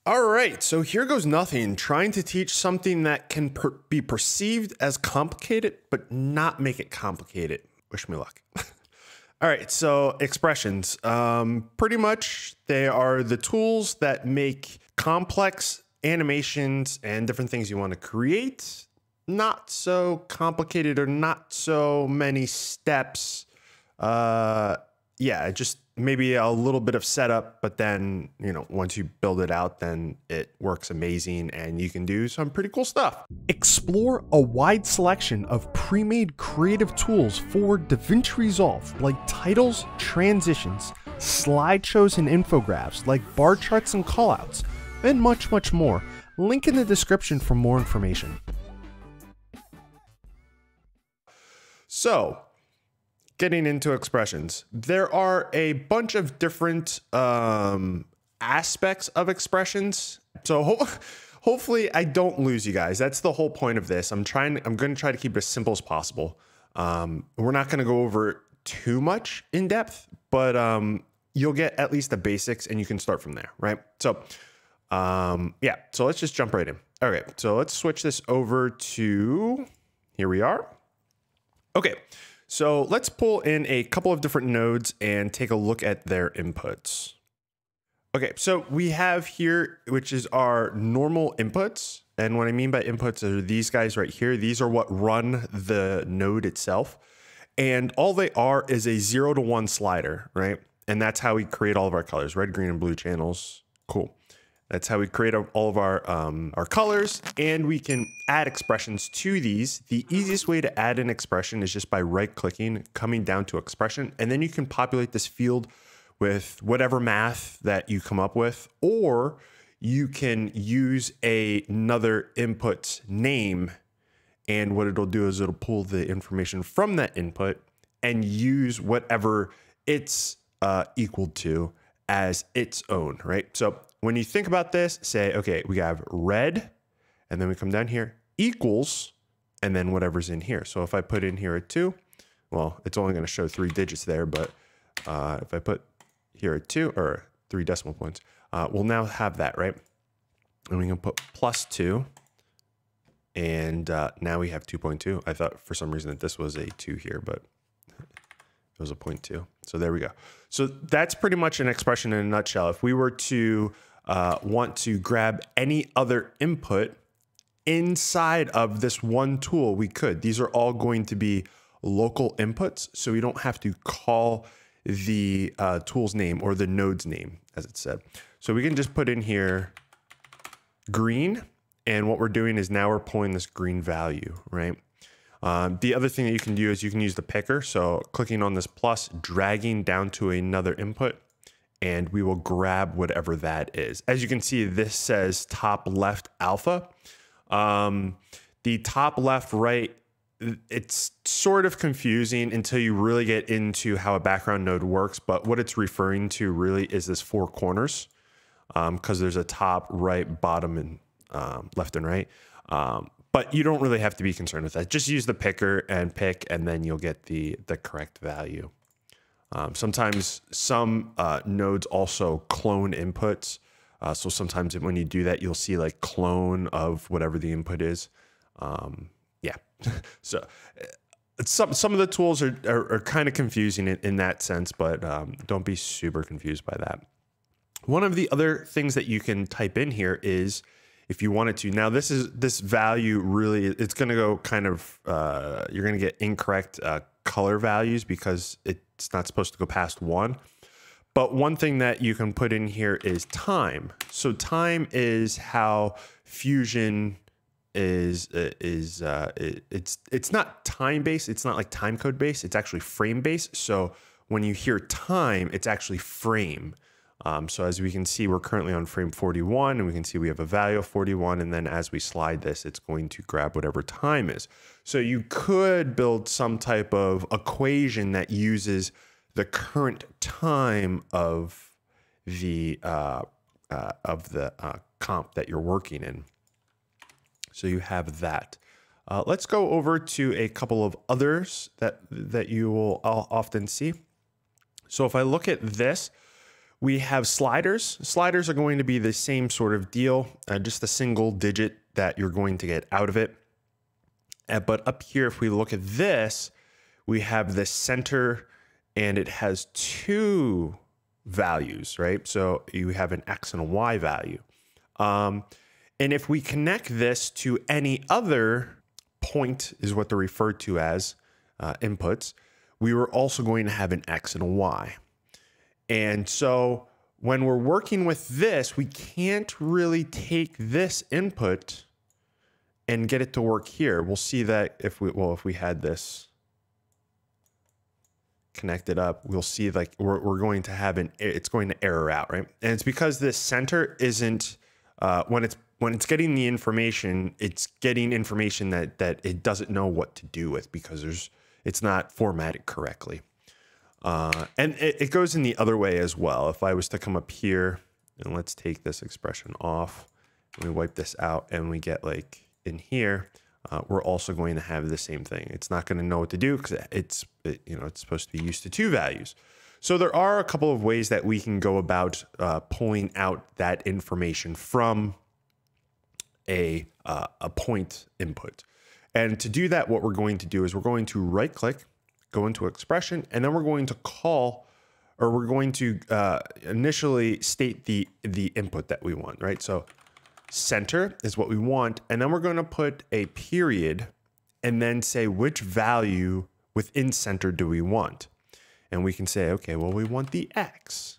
All right, so here goes nothing, trying to teach something that can be perceived as complicated, but not make it complicated. Wish me luck. All right, so expressions. Pretty much they are the tools that make complex animations and different things you want to create not so complicated or not so many steps. Yeah, just maybe a little bit of setup, but then, you know, once you build it out, then it works amazing and you can do some pretty cool stuff. Explore a wide selection of pre-made creative tools for DaVinci Resolve, like titles, transitions, slideshows and infographics, like bar charts and callouts, and much, much more. Link in the description for more information. So, getting into expressions, there are a bunch of different aspects of expressions. So hopefully I don't lose you guys. That's the whole point of this. I'm going to try to keep it as simple as possible. We're not going to go over too much in depth, but you'll get at least the basics and you can start from there, right? So yeah, so let's just jump right in. Okay, so let's switch this over to, here we are. Okay. So let's pull in a couple of different nodes and take a look at their inputs. Okay, so we have here, which is our normal inputs. And what I mean by inputs are these guys right here. These are what run the node itself. And all they are is a 0 to 1 slider, right? And that's how we create all of our colors, red, green, and blue channels. Cool. That's how we create all of our colors, and we can add expressions to these. The easiest way to add an expression is just by right-clicking, coming down to expression, and then you can populate this field with whatever math that you come up with, or you can use another input name, and what it'll do is it'll pull the information from that input and use whatever it's equal to as its own, right? So when you think about this, say, okay, we have red, and then we come down here, equals, and then whatever's in here. So if I put in here a 2, well, it's only going to show 3 digits there, but if I put here a 2, or 3 decimal points, we'll now have that, right? And we can put +2, and now we have 2.2. I thought for some reason that this was a 2 here, but it was a 0.2. So there we go. So that's pretty much an expression in a nutshell. If we were to want to grab any other input inside of this one tool, we could. These are all going to be local inputs, so we don't have to call the tool's name or the node's name, as it said. So we can just put in here green, and what we're doing is now we're pulling this green value, right? The other thing that you can do is you can use the picker. So clicking on this plus, dragging down to another input, and we will grab whatever that is. As you can see, this says top left alpha. The top left right, it's sort of confusing until you really get into how a background node works. But what it's referring to really is this 4 corners, because there's a top, right, bottom, and left and right. But you don't really have to be concerned with that. Just use the picker and pick, and then you'll get the correct value. Sometimes some nodes also clone inputs. So sometimes when you do that, you'll see like clone of whatever the input is. Yeah. So some of the tools are kind of confusing in that sense, but don't be super confused by that. One of the other things that you can type in here is, if you wanted to. Now this value really, it's going to go kind of, you're going to get incorrect color values because it's not supposed to go past 1. But one thing that you can put in here is time. So time is how Fusion is it's not time based. It's not like time code based. It's actually frame based. So when you hear time, it's actually frame. So as we can see, we're currently on frame 41, and we can see we have a value of 41. And then as we slide this, it's going to grab whatever time is. So you could build some type of equation that uses the current time of the comp that you're working in. So you have that. Let's go over to a couple of others that you will often see. So if I look at this, We have sliders. Sliders are going to be the same sort of deal, just a single digit that you're going to get out of it. But up here, if we look at this, we have the center and it has two values, right? So you have an X and a Y value. And if we connect this to any other point, is what they're referred to as inputs, we were also going to have an X and a Y. And so when we're working with this, we can't really take this input and get it to work here. We'll see that if we had this connected up, we'll see like we're going to have it's going to error out, right? And it's because this center isn't, when it's getting the information, it's getting information that it doesn't know what to do with because it's not formatted correctly. And it goes in the other way as well. If I was to come up here and let's take this expression off and we wipe this out and we get like in here, we're also going to have the same thing. It's not going to know what to do because it's supposed to be used to two values. So there are a couple of ways that we can go about pulling out that information from a point input. And to do that, what we're going to do is we're going to right click, go into expression, and then we're going to call, or we're going to initially state the input that we want, right? So center is what we want, and then we're going to put a period and then say which value within center do we want. And we can say, okay, well, we want the X.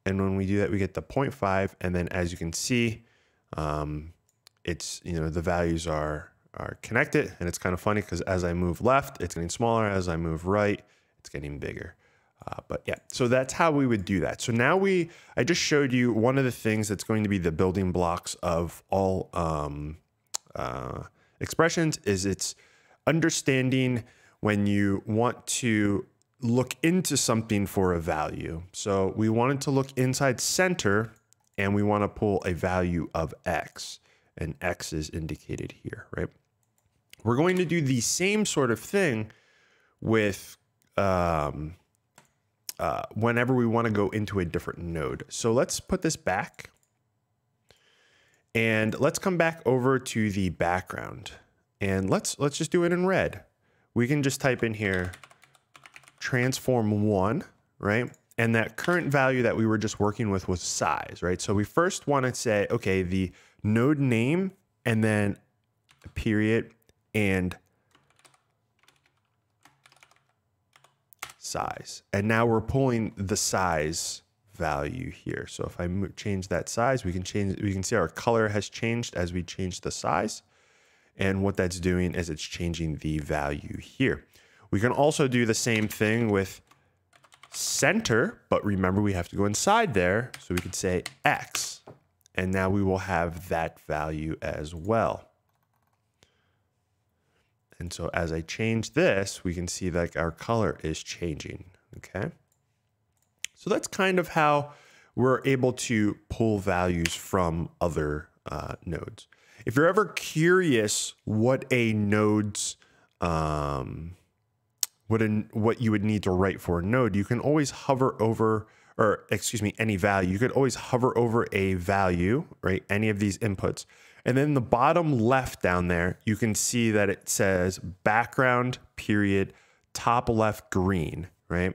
And when we do that, we get the 0.5. And then as you can see, it's, the values are connected. And it's kind of funny because as I move left, it's getting smaller. As I move right, it's getting bigger. But yeah, so that's how we would do that. So now I just showed you one of the things that's going to be the building blocks of all expressions is it's understanding when you want to look into something for a value. So we wanted to look inside center and we want to pull a value of X, and X is indicated here, right? We're going to do the same sort of thing with whenever we want to go into a different node. So let's put this back and let's come back over to the background and let's just do it in red. We can just type in here transform 1, right? And that current value that we were just working with was size, right? So we first want to say, okay, the node name and then a period and size. And now we're pulling the size value here. So if I change that size, we can see our color has changed as we change the size. And what that's doing is it's changing the value here. We can also do the same thing with center, but remember we have to go inside there. So we could say X, and now we will have that value as well. And so as I change this, we can see that our color is changing, okay? So that's kind of how we're able to pull values from other nodes. If you're ever curious what a node's, what you would need to write for a node, you can always hover over, or excuse me, any value. You could always hover over a value, right? Any of these inputs. And then the bottom left down there, you can see that it says background, period, top left green, right?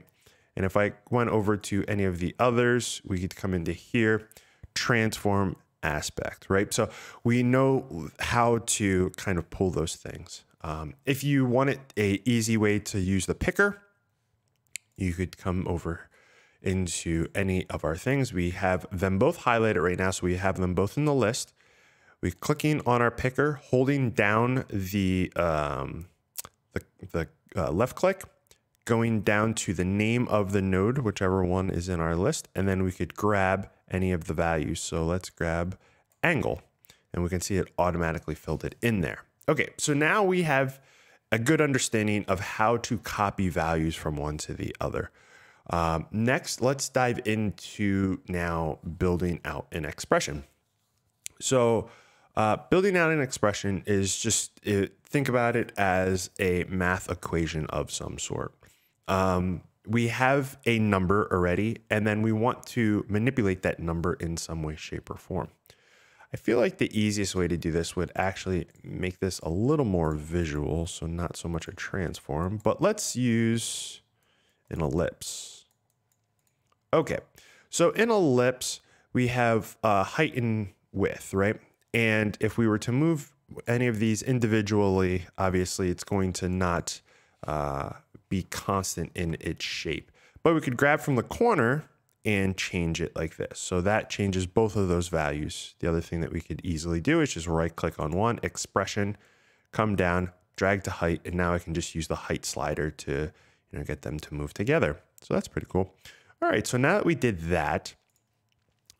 And if I went over to any of the others, we could come into here, transform aspect, right? So we know how to kind of pull those things. If you wanted an easy way to use the picker, you could come over into any of our things. We have them both highlighted right now, so we have them both in the list. We're clicking on our picker, holding down the left click, going down to the name of the node, whichever one is in our list, and then we could grab any of the values. So let's grab angle, and we can see it automatically filled it in there. Okay, so now we have a good understanding of how to copy values from one to the other. Next, let's dive into now building out an expression. So building out an expression is think about it as a math equation of some sort. we have a number already, and then we want to manipulate that number in some way, shape, or form. I feel like the easiest way to do this would actually make this a little more visual, so not so much a transform, but let's use an ellipse. Okay, so in ellipse, we have height and width, right? And if we were to move any of these individually, obviously it's going to not be constant in its shape. But we could grab from the corner and change it like this. So that changes both of those values. The other thing that we could easily do is just right click on one, expression, come down, drag to height, and now I can just use the height slider to get them to move together. So that's pretty cool. All right, so now that we did that,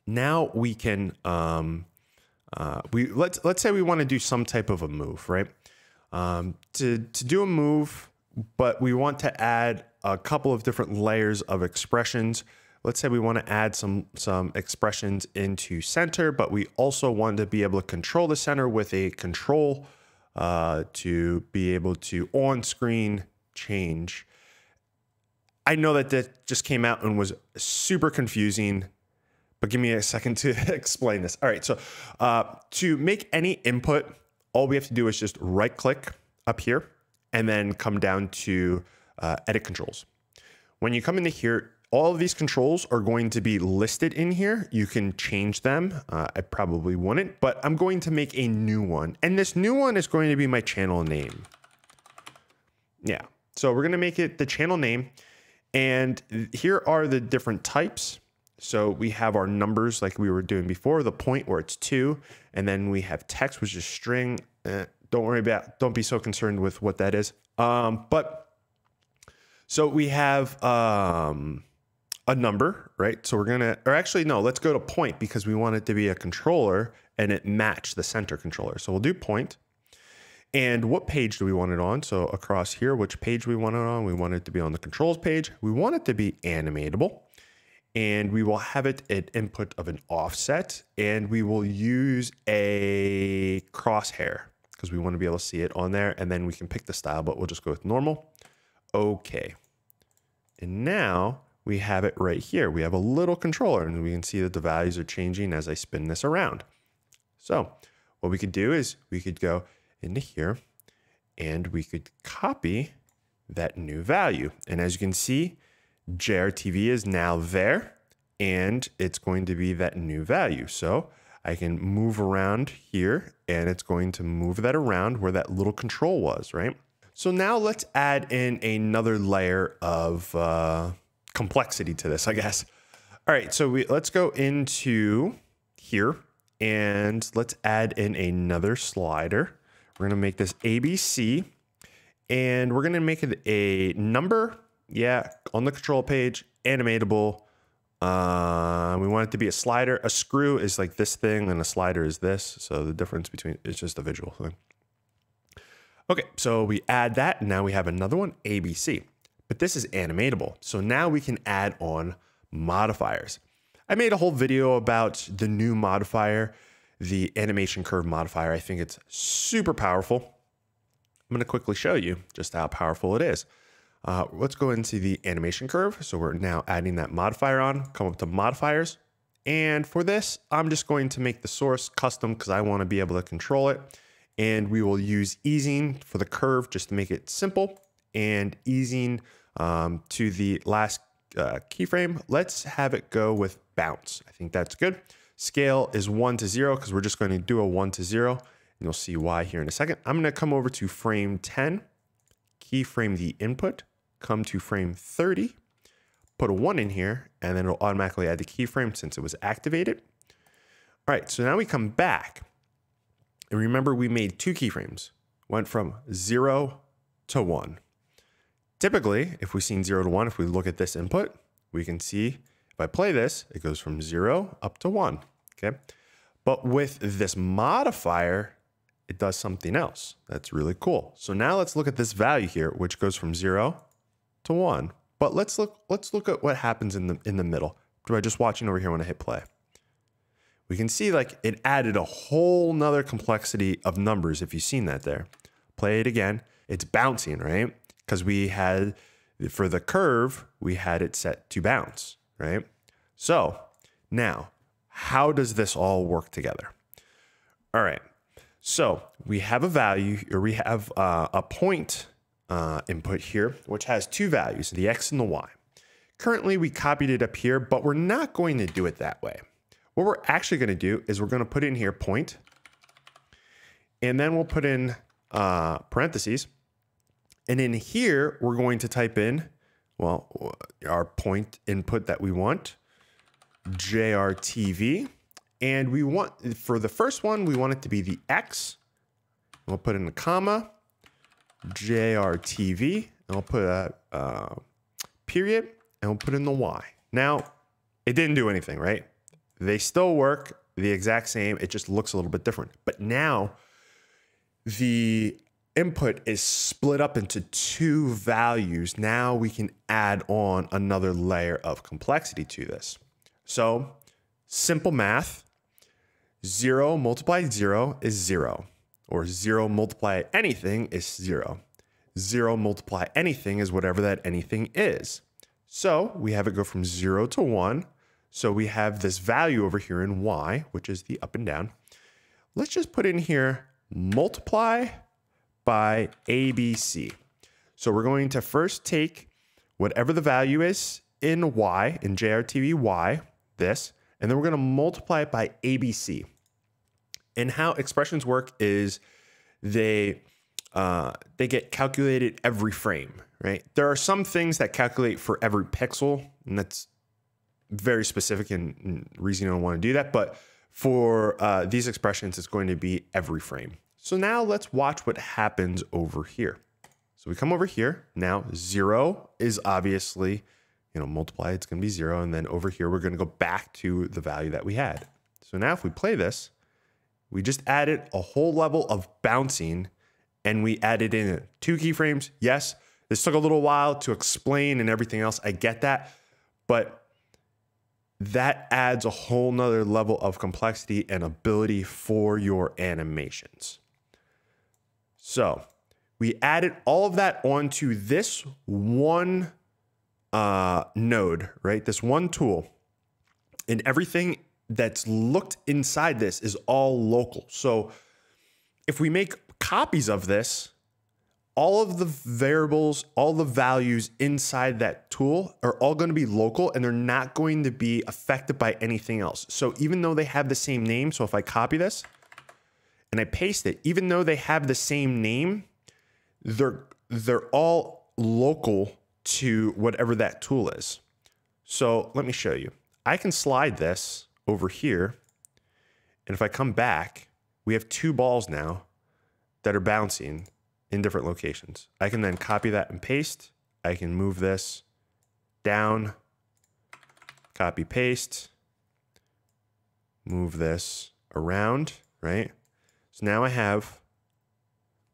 now we can let's say we want to do some type of a move, right? To do a move, but we want to add a couple of different layers of expressions. Let's say we want to add some expressions into center, but we also want to be able to control the center with a control to be able to on-screen change. I know that just came out and was super confusing, but give me a second to explain this. All right, so to make any input, all we have to do is just right click up here and then come down to edit controls. When you come into here, all of these controls are going to be listed in here. You can change them. I probably wouldn't, but I'm going to make a new one. And this new one is going to be my channel name. Yeah, so we're gonna make it the channel name. And here are the different types. So we have our numbers like we were doing before, the point where it's 2, and then we have text, which is string. Don't be so concerned with what that is. But so we have a number, right? So we're gonna, or actually no, let's go to point because we want it to be a controller and it matched the center controller. So we'll do point. And what page do we want it on? So across here, which page we want it on? We want it to be on the controls page. We want it to be animatable. And we will have it at input of an offset. And we will use a crosshair because we want to be able to see it on there. And then we can pick the style, but we'll just go with normal. Okay. And now we have it right here. We have a little controller and we can see that the values are changing as I spin this around. So what we could do is we could go into here and we could copy that new value. And as you can see, JRTV is now there and it's going to be that new value. So I can move around here and it's going to move that around where that little control was, right? So now let's add in another layer of complexity to this, I guess. All right, so let's go into here and let's add in another slider. We're gonna make this ABC and we're gonna make it a number. Yeah, on the control page, animatable. We want it to be a slider. A screw is like this thing and a slider is this. So the difference between, it's just a visual thing. Okay, so we add that and now we have another one, ABC. But this is animatable. So now we can add on modifiers. I made a whole video about the new modifier, the animation curve modifier. I think it's super powerful. I'm gonna quickly show you just how powerful it is. Let's go into the animation curve. So we're now adding that modifier on, come up to modifiers. And for this, I'm just going to make the source custom because I wanna be able to control it. And we will use easing for the curve just to make it simple and easing to the last keyframe. Let's have it go with bounce. I think that's good. Scale is 1 to 0 because we're just going to do a 1 to 0. And you'll see why here in a second. I'm going to come over to frame 10, keyframe the input, come to frame 30, put a 1 in here, and then it'll automatically add the keyframe since it was activated. All right, so now we come back. And remember, we made 2 keyframes, went from 0 to 1. Typically, if we've seen 0 to 1, if we look at this input, we can see if I play this, it goes from 0 up to 1, okay? But with this modifier, it does something else. That's really cool. So now let's look at this value here, which goes from 0 to 1. But let's look at what happens in the middle by just watching over here when I hit play. We can see like it added a whole nother complexity of numbers if you've seen that there. Play it again. It's bouncing, right? Because we had For the curve, we had it set to bounce, right? So now, how does this all work together? All right, so we have a value, or we have a point input here, which has two values, the X and the Y. Currently, we copied it up here, but we're not going to do it that way. What we're actually going to do is we're going to put in here point, and then we'll put in parentheses. And in here, we're going to type in, well, our point input that we want, JRTV. And we want, for the first one, we want it to be the X. We'll put in a comma, JRTV. And we'll put a period, and we'll put in the Y. Now, it didn't do anything, right? They still work the exact same. It just looks a little bit different. But now, the input is split up into two values. Now we can add on another layer of complexity to this. So simple math, 0 multiplied 0 is 0, or 0 multiply anything is 0. 0 multiply anything is whatever that anything is. So we have it go from 0 to 1. So we have this value over here in Y, which is the up and down. Let's just put in here multiply by ABC. So we're going to first take whatever the value is in Y, in JRTV Y, this, and then we're going to multiply it by ABC. And how expressions work is they get calculated every frame, right? There are some things that calculate for every pixel, and that's very specific and reason I don't want to do that. But for these expressions, it's going to be every frame. So now let's watch what happens over here. So we come over here. Now 0 is obviously, multiply, it's going to be 0. And then over here, we're going to go back to the value that we had. So now if we play this, we just added a whole level of bouncing, and we added in 2 keyframes. Yes, this took a little while to explain and everything else. I get that, but that adds a whole nother level of complexity and ability for your animations. So we added all of that onto this one node, right? This one tool, and everything that's looked inside this is all local. So if we make copies of this, all of the variables, all the values inside that tool are all going to be local, and they're not going to be affected by anything else. So even though they have the same name, so if I copy this and I paste it, even though they have the same name, they're all local to whatever that tool is. So let me show you. I can slide this over here, and if I come back, we have 2 balls now that are bouncing in different locations. I can then copy that and paste. I can move this down, copy, paste, move this around, right? So now I have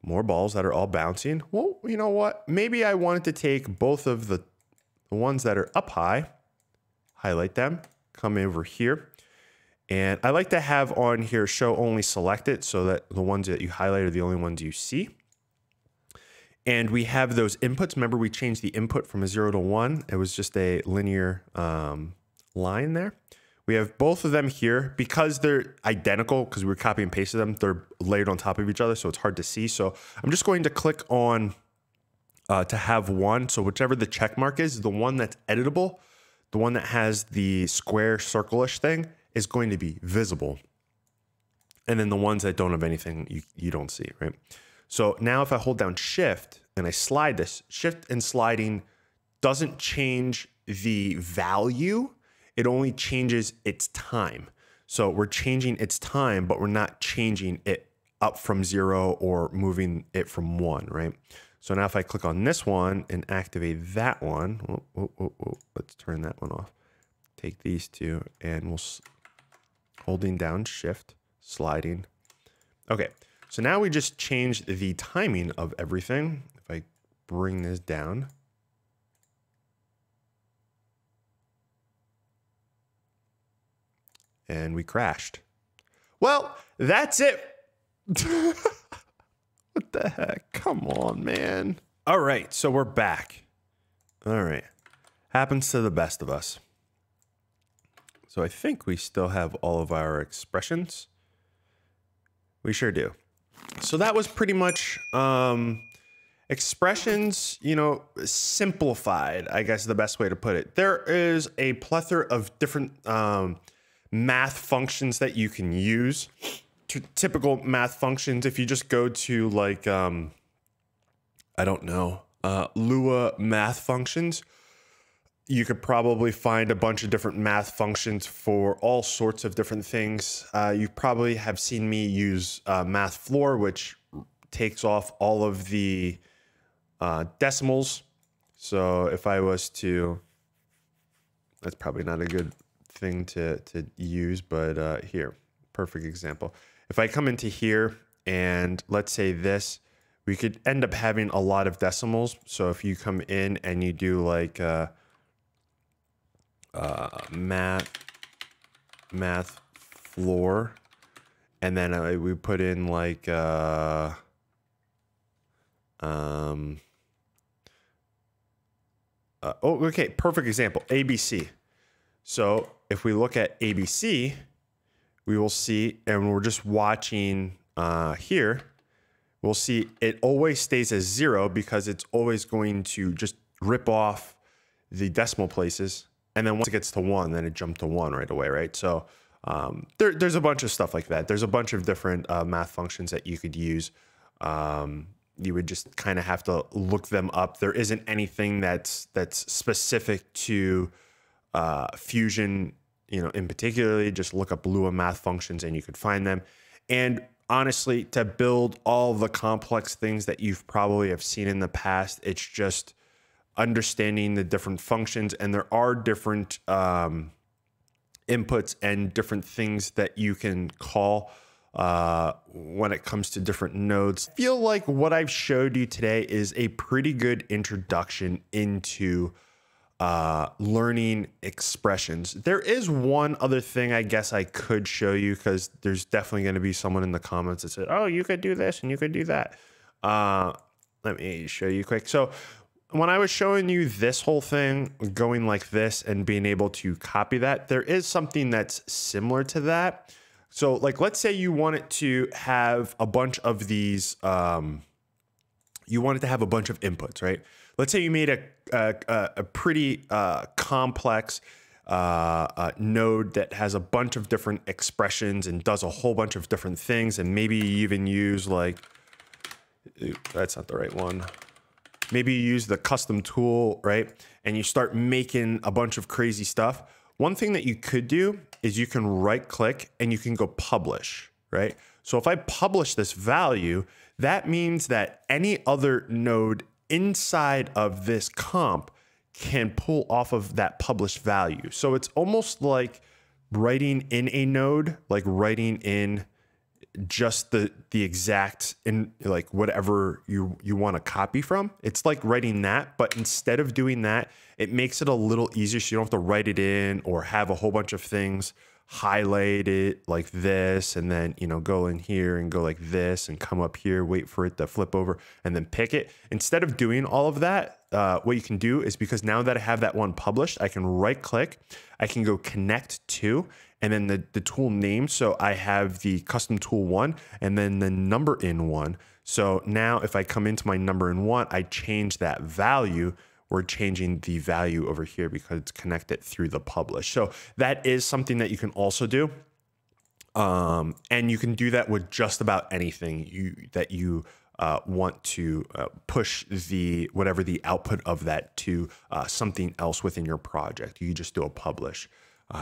more balls that are all bouncing. Well, you know what? Maybe I wanted to take both of the ones that are up high, highlight them, come over here. And I like to have on here show only selected, so that the ones that you highlight are the only ones you see. And we have those inputs. Remember, we changed the input from a 0 to 1. It was just a linear line there. We have both of them here. Because they're identical, because we were copy and pasted them, they're layered on top of each other, so it's hard to see. So I'm just going to click on to have one. So whichever the check mark is, the one that's editable, the one that has the square circle-ish thing, is going to be visible. And then the ones that don't have anything, you don't see, right? So now if I hold down shift and I slide this, shift and sliding doesn't change the value. It only changes its time. So we're changing its time, but we're not changing it up from 0 or moving it from 1, right? So now if I click on this one and activate that one, let's turn that one off. Take these 2 and we'll holding down shift, sliding. Okay. So now we just changed the timing of everything. If I bring this down. And we crashed. Well, that's it. What the heck? Come on, man. All right, so we're back. All right. Happens to the best of us. So I think we still have all of our expressions. We sure do. So that was pretty much expressions, you know, simplified, I guess is the best way to put it. There is a plethora of different math functions that you can use. Typical math functions, if you just go to like, I don't know, Lua math functions, you could probably find a bunch of different math functions for all sorts of different things. You probably have seen me use Math Floor, which takes off all of the decimals. So if I was to, that's probably not a good thing to use, but here, perfect example. If I come into here and let's say this, we could end up having a lot of decimals. So if you come in and you do like math floor, and then we put in like okay, perfect example, ABC. So if we look at ABC, we will see, and we're just watching here, we'll see it always stays as 0 because it's always going to just rip off the decimal places. And then once it gets to 1, then it jumped to 1 right away, right? So there's a bunch of stuff like that. There's a bunch of different math functions that you could use. You would just kind of have to look them up. There isn't anything that's specific to Fusion, you know, in particularly. Just look up Lua math functions and you could find them. And honestly, to build all the complex things that you've probably have seen in the past, it's just understanding the different functions, and there are different inputs and different things that you can call when it comes to different nodes. I feel like what I've showed you today is a pretty good introduction into learning expressions. There is one other thing I guess I could show you, because there's definitely going to be someone in the comments that said, oh, you could do this and you could do that. Let me show you quick. So when I was showing you this whole thing going like this and being able to copy that, there is something that's similar to that. So like, let's say you wanted to have a bunch of these, you wanted to have a bunch of inputs, right? Let's say you made a pretty complex node that has a bunch of different expressions and does a whole bunch of different things. And maybe you even use like, that's not the right one. Maybe you use the custom tool, right? And you start making a bunch of crazy stuff. One thing that you could do is you can right click and you can go publish, right? So if I publish this value, that means that any other node inside of this comp can pull off of that published value. So it's almost like writing in a node, like writing in just the exact, in like whatever you want to copy from. It's like writing that, but instead of doing that, it makes it a little easier, so you don't have to write it in or have a whole bunch of things, highlight it like this, and then, you know, go in here and go like this and come up here, wait for it to flip over and then pick it. Instead of doing all of that, what you can do is, because now that I have that one published, I can right click, I can go connect to, and then the tool name. So I have the custom tool 1 and then the number in 1. So now if I come into my number in 1, I change that value. We're changing the value over here because it's connected through the publish. So that is something that you can also do. And you can do that with just about anything that you want to push whatever the output of that to something else within your project. You just do a publish.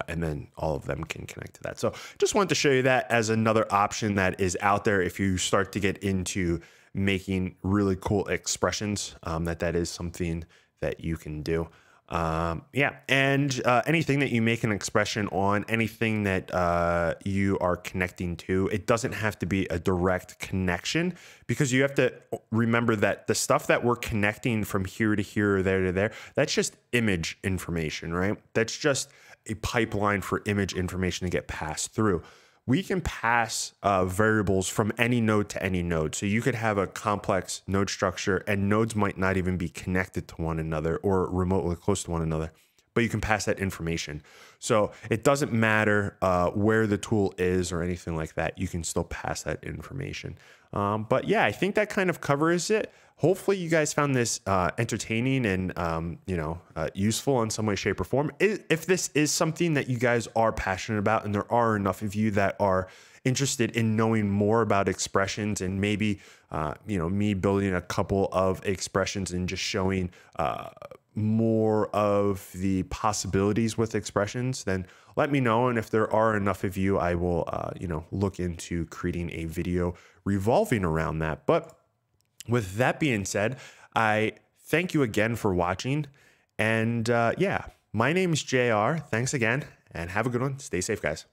And then all of them can connect to that. So just wanted to show you that as another option that is out there if you start to get into making really cool expressions, that is something that you can do. Yeah, and anything that you make an expression on, anything that you are connecting to, it doesn't have to be a direct connection, because you have to remember that the stuff that we're connecting from here to here or there to there, that's just image information, right? That's just a pipeline for image information to get passed through. we can pass variables from any node to any node. So you could have a complex node structure and nodes might not even be connected to one another or remotely close to one another, but you can pass that information. So it doesn't matter where the tool is or anything like that. You can still pass that information. But yeah, I think that kind of covers it. Hopefully you guys found this entertaining and useful in some way, shape, or form. If this is something that you guys are passionate about, and there are enough of you that are interested in knowing more about expressions, and maybe me building a couple of expressions and just showing more of the possibilities with expressions, then let me know. And if there are enough of you, I will look into creating a video revolving around that. But with that being said, I thank you again for watching. And yeah, my name is JR. Thanks again, and have a good one. Stay safe, guys.